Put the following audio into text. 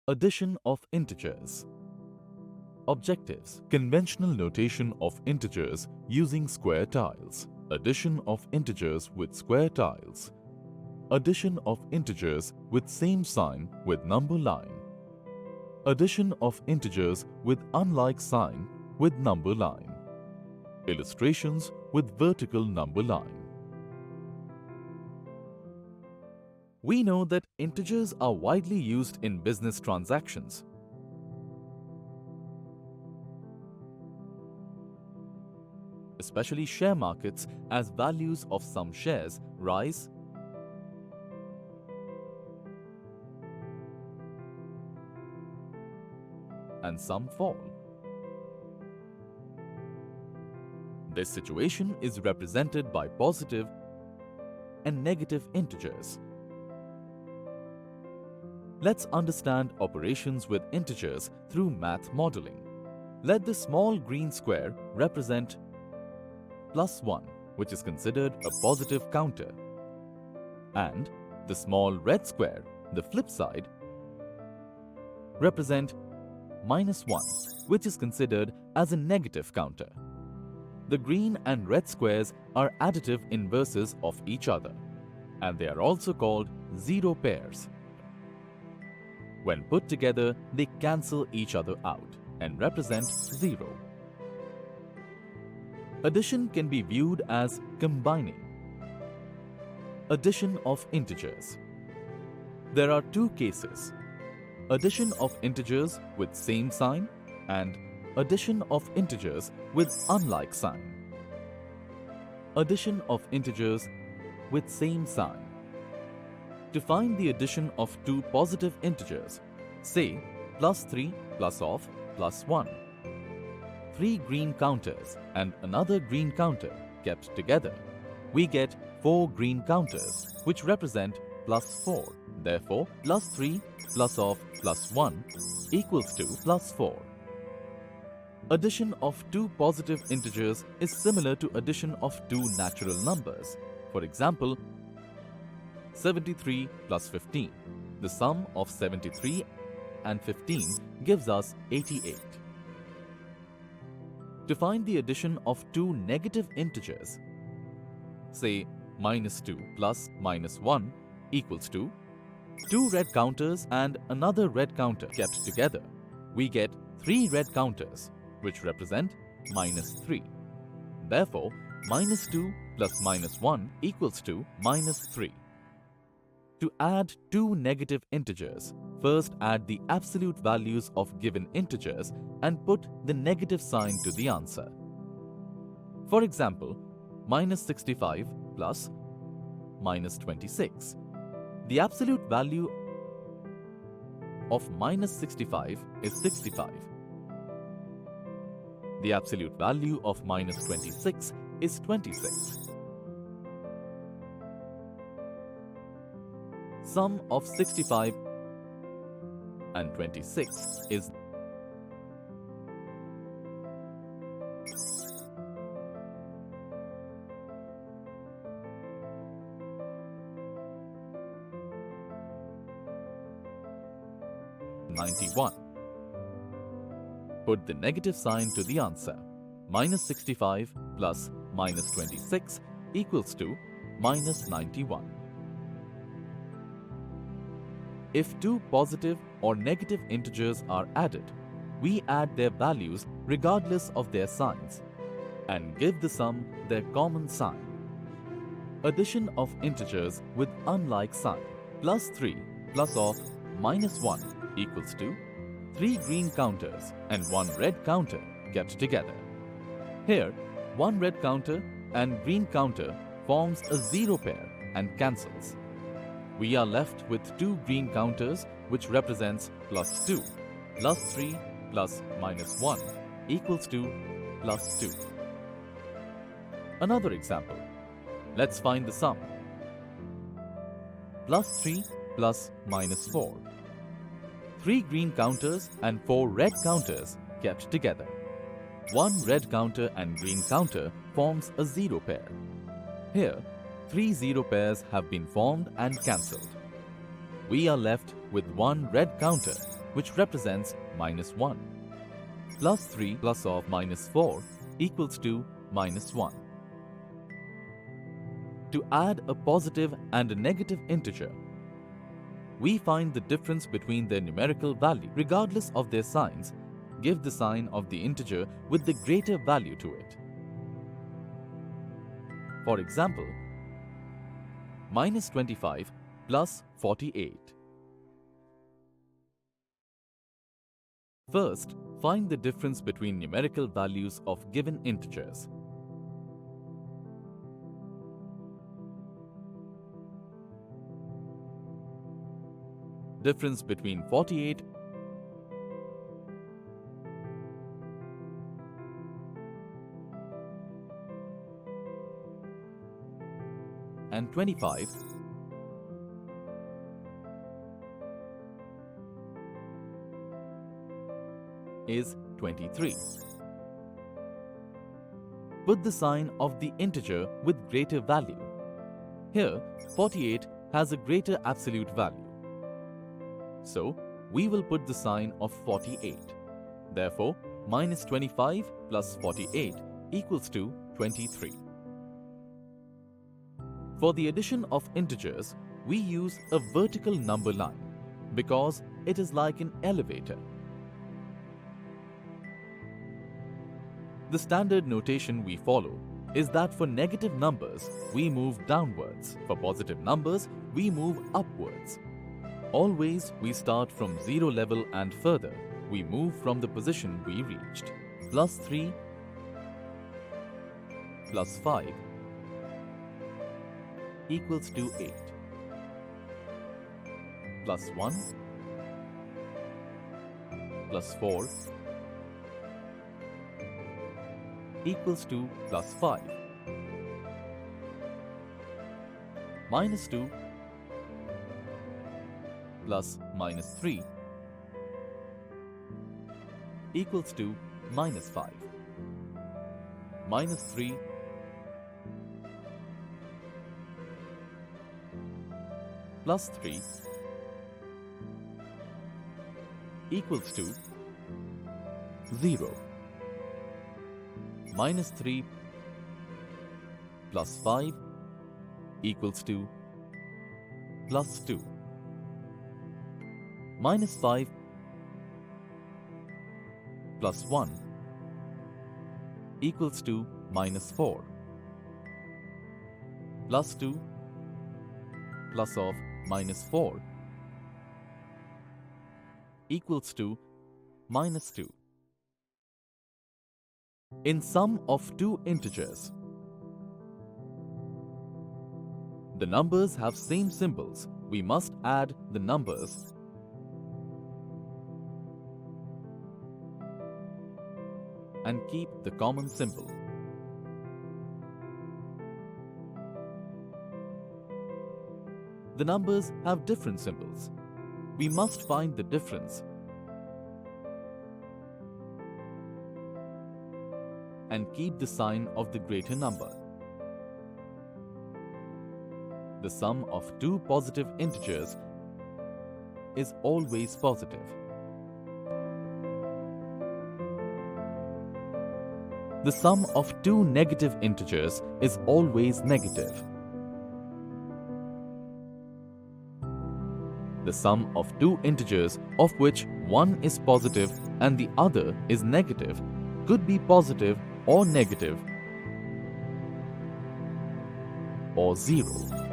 Addition of integers. Objectives. Conventional notation of integers using square tiles. Addition of integers with square tiles. Addition of integers with same sign with number line. Addition of integers with unlike sign with number line. Illustrations with vertical number line. We know that integers are widely used in business transactions. Especially share markets, as values of some shares rise and some fall. This situation is represented by positive and negative integers. Let's understand operations with integers through math modeling. Let the small green square represent +1, which is considered a positive counter, and the small red square, the flip side, represent -1, which is considered as a negative counter. The green and red squares are additive inverses of each other, and they are also called zero pairs. When put together, they cancel each other out and represent 0. Addition can be viewed as combining. Addition of integers. There are two cases: addition of integers with same sign and addition of integers with unlike sign. Addition of integers with same sign. To find the addition of two positive integers, say +3 +of +1. 3 green counters and another green counter kept together, we get 4 green counters, which represent +4. Therefore, +3 +of +1 equals to +4. Addition of two positive integers is similar to addition of two natural numbers. For example, 73 + 15. The sum of 73 and 15 gives us 88. To find the addition of two negative integers, say -2 plus -1 equals to 2 red counters and another red counter kept together, we get 3 red counters, which represent -3. Therefore, -2 plus -1 equals to -3. To add two negative integers, first add the absolute values of given integers and put the negative sign to the answer. For example, -65 plus -26. The absolute value of -65 is 65. The absolute value of -26 is 26. Sum of 65 and 26 is 91. Put the negative sign to the answer. -65 plus -26 equals to -91. If two positive or negative integers are added, we add their values regardless of their signs and give the sum their common sign. Addition of integers with unlike sign. +3 +of -1 equals to 3 green counters and 1 red counter kept together. Here, 1 red counter and green counter forms a zero pair and cancels. We are left with 2 green counters, which represents +2. +3 plus -1 equals to +2. Another example. Let's find the sum. +3 plus -4. 3 green counters and 4 red counters kept together. 1 red counter and green counter forms a zero pair. Here, 3 zero pairs have been formed and cancelled. We are left with 1 red counter which represents -1. Plus 3 plus of -4 equals to -1. To add a positive and a negative integer, we find the difference between their numerical value. Regardless of their signs, give the sign of the integer with the greater value to it. For example, -25 plus 48. First, find the difference between numerical values of given integers. Difference between 48 and 25 is 23. Put the sign of the integer with greater value. Here, 48 has a greater absolute value. So, we will put the sign of 48. Therefore, -25 plus 48 equals to 23. For the addition of integers, we use a vertical number line because it is like an elevator. The standard notation we follow is that for negative numbers, we move downwards. For positive numbers, we move upwards. Always, we start from 0 level and further, we move from the position we reached. Plus 3 plus 5 equals to 8. Plus 1 plus 4 equals to plus 5. Minus 2 plus -3 equals to -5. -3 plus 3 equals to 0. -3 plus 5 equals to plus 2. -5 plus 1 equals to -4. Plus 2 plus of -4 equals to -2. In sum of two integers, the numbers have same symbols. We must add the numbers and keep the common symbol. The numbers have different symbols. We must find the difference and keep the sign of the greater number. The sum of two positive integers is always positive. The sum of two negative integers is always negative. The sum of two integers of which one is positive and the other is negative could be positive or negative or 0.